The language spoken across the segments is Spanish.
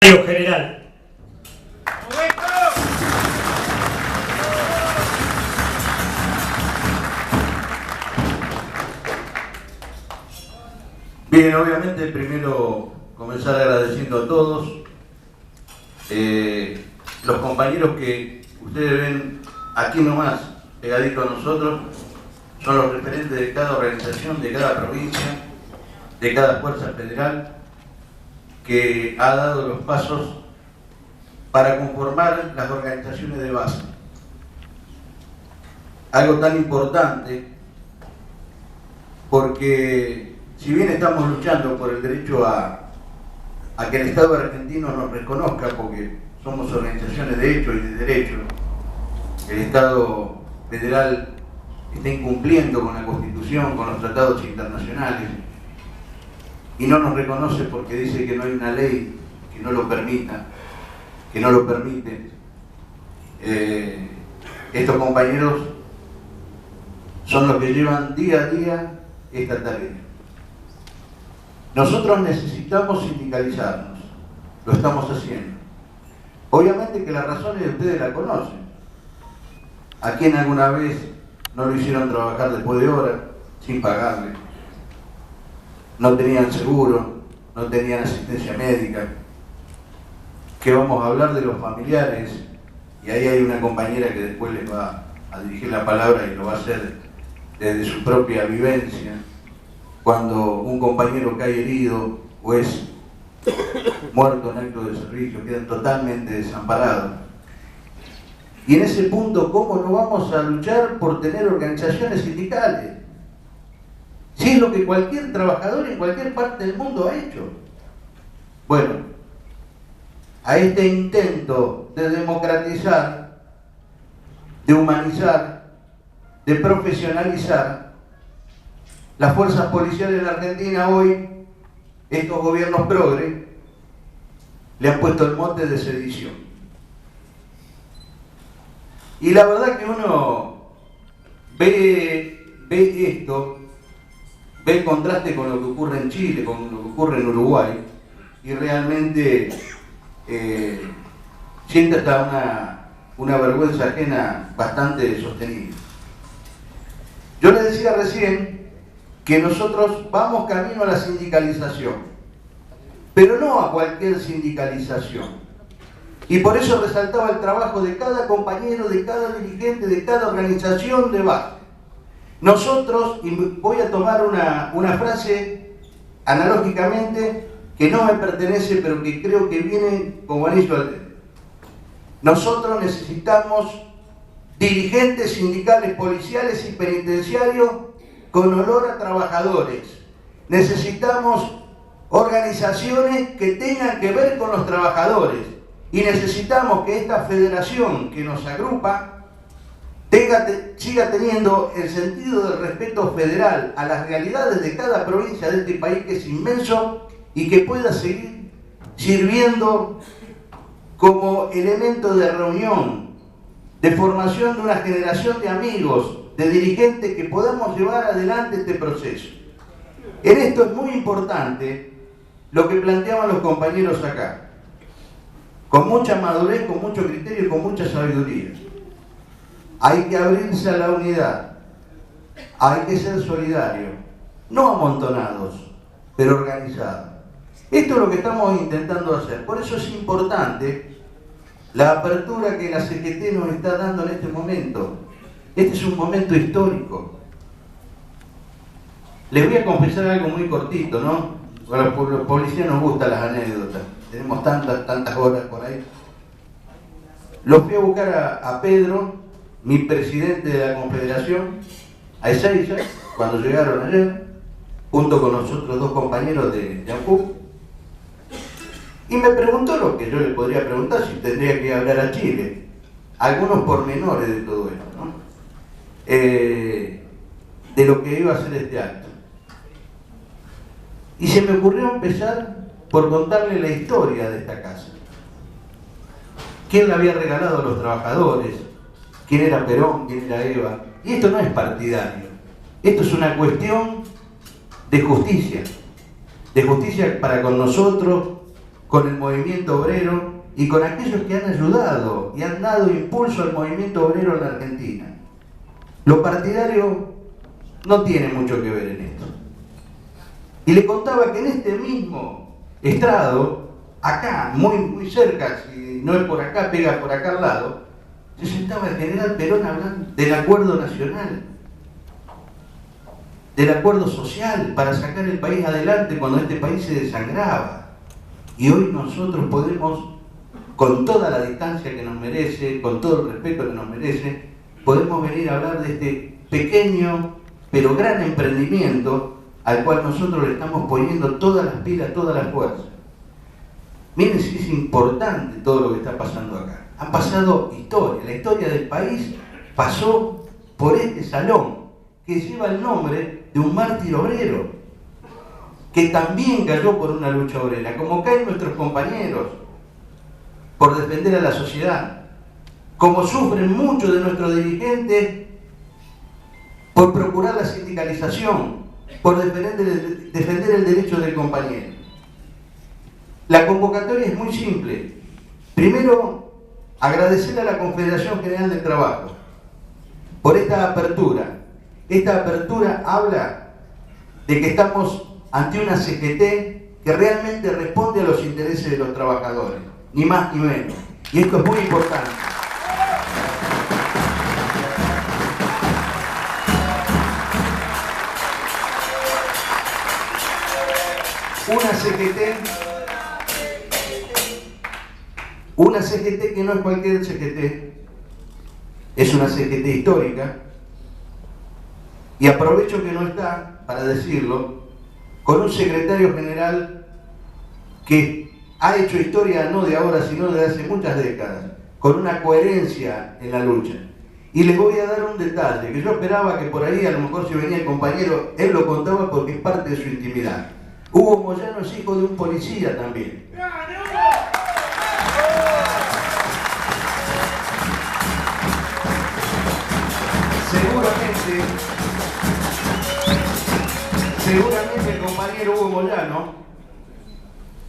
General. Bien, obviamente primero comenzar agradeciendo a todos los compañeros que ustedes ven aquí nomás, pegaditos a nosotros, son los referentes de cada organización, de cada provincia, de cada fuerza federal que ha dado los pasos para conformar las organizaciones de base. Algo tan importante porque si bien estamos luchando por el derecho a que el Estado argentino nos reconozca, porque somos organizaciones de hecho y de derecho, el Estado federal está incumpliendo con la Constitución, con los tratados internacionales, y no nos reconoce porque dice que no hay una ley que no lo permita, que no lo permite. Estos compañeros son los que llevan día a día esta tarea. Nosotros necesitamos sindicalizarnos, lo estamos haciendo. Obviamente que las razones ustedes las conocen. ¿A quién alguna vez no lo hicieron trabajar después de hora, sin pagarle? No tenían seguro, no tenían asistencia médica. Que vamos a hablar de los familiares, y ahí hay una compañera que después les va a dirigir la palabra y lo va a hacer desde su propia vivencia. Cuando un compañero cae herido o es muerto en acto de servicio, quedan totalmente desamparados. Y en ese punto, ¿cómo no vamos a luchar por tener organizaciones sindicales? Si es lo que cualquier trabajador en cualquier parte del mundo ha hecho. Bueno, a este intento de democratizar, de humanizar, de profesionalizar, las fuerzas policiales de la Argentina hoy, estos gobiernos progres, le han puesto el mote de sedición. Y la verdad que uno ve esto, ve el contraste con lo que ocurre en Chile, con lo que ocurre en Uruguay, y realmente siente hasta una vergüenza ajena bastante sostenida. Yo les decía recién que nosotros vamos camino a la sindicalización, pero no a cualquier sindicalización. Y por eso resaltaba el trabajo de cada compañero, de cada dirigente, de cada organización de base. Nosotros, y voy a tomar una frase analógicamente que no me pertenece, pero que creo que viene como anillo al dedo. Nosotros necesitamos dirigentes sindicales, policiales y penitenciarios con olor a trabajadores. Necesitamos organizaciones que tengan que ver con los trabajadores. Y necesitamos que esta federación que nos agrupa siga teniendo el sentido del respeto federal a las realidades de cada provincia de este país, que es inmenso, y que pueda seguir sirviendo como elemento de reunión, de formación de una generación de amigos, de dirigentes que podamos llevar adelante este proceso. En esto es muy importante lo que planteaban los compañeros acá, con mucha madurez, con mucho criterio y con mucha sabiduría. Hay que abrirse a la unidad, hay que ser solidarios, no amontonados, pero organizados. Esto es lo que estamos intentando hacer. Por eso es importante la apertura que la CGT nos está dando en este momento. Este es un momento histórico. Les voy a confesar algo muy cortito, ¿no? A los policías nos gustan las anécdotas. Tenemos tantas horas por ahí. Los fui a buscar a Pedro, mi presidente de la Confederación, a Ezeiza, cuando llegaron ayer, junto con los otros dos compañeros de ANCUP, y me preguntó lo que yo le podría preguntar si tendría que hablar a Chile, algunos pormenores de todo esto, ¿no? De lo que iba a ser este acto. Y se me ocurrió empezar por contarle la historia de esta casa. ¿Quién la había regalado a los trabajadores? ¿Quién era Perón? ¿Quién era Eva? Y esto no es partidario. Esto es una cuestión de justicia para con nosotros, con el movimiento obrero y con aquellos que han ayudado y han dado impulso al movimiento obrero en la Argentina. Lo partidario no tiene mucho que ver en esto. Y le contaba que en este mismo estrado, acá, muy cerca, si no es por acá, pega por acá al lado, se sentaba el general Perón hablando del acuerdo nacional, del acuerdo social para sacar el país adelante cuando este país se desangraba. Y hoy nosotros podemos, con toda la distancia que nos merece, con todo el respeto que nos merece, podemos venir a hablar de este pequeño pero gran emprendimiento al cual nosotros le estamos poniendo todas las pilas, todas las fuerzas. Miren si es importante todo lo que está pasando acá. Ha pasado historia, la historia del país pasó por este salón que lleva el nombre de un mártir obrero que también cayó por una lucha obrera, como caen nuestros compañeros por defender a la sociedad, como sufren muchos de nuestros dirigentes por procurar la sindicalización, por defender el derecho del compañero. La convocatoria es muy simple. Primero, agradecer a la Confederación General del Trabajo por esta apertura. Esta apertura habla de que estamos ante una CGT que realmente responde a los intereses de los trabajadores, ni más ni menos. Y esto es muy importante. Una CGT que no es cualquier CGT, es una CGT histórica, y aprovecho que no está para decirlo, con un secretario general que ha hecho historia no de ahora sino de hace muchas décadas, con una coherencia en la lucha. Y les voy a dar un detalle, que yo esperaba que por ahí a lo mejor si venía el compañero, él lo contaba porque es parte de su intimidad. Hugo Moyano es hijo de un policía también. Seguramente el compañero Hugo Moyano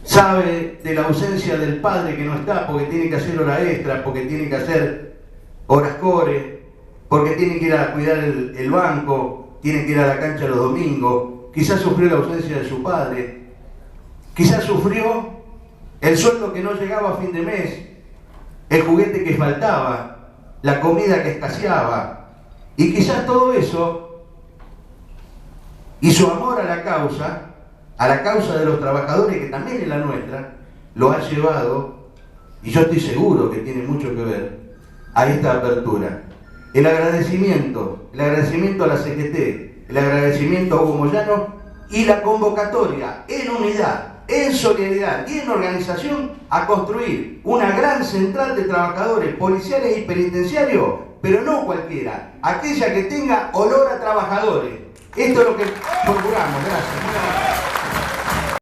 sabe de la ausencia del padre que no está porque tiene que hacer hora extra, porque tiene que hacer horas core, porque tiene que ir a cuidar el banco, tiene que ir a la cancha los domingos. Quizás sufrió la ausencia de su padre, quizás sufrió el sueldo que no llegaba a fin de mes, el juguete que faltaba, la comida que escaseaba, y quizás todo eso y su amor a la causa de los trabajadores, que también es la nuestra, lo ha llevado, y yo estoy seguro que tiene mucho que ver, a esta apertura. El agradecimiento a la CGT, el agradecimiento a Hugo Moyano y la convocatoria en unidad, en solidaridad y en organización a construir una gran central de trabajadores policiales y penitenciarios, pero no cualquiera, aquella que tenga olor a trabajadores. Esto es lo que procuramos. Gracias.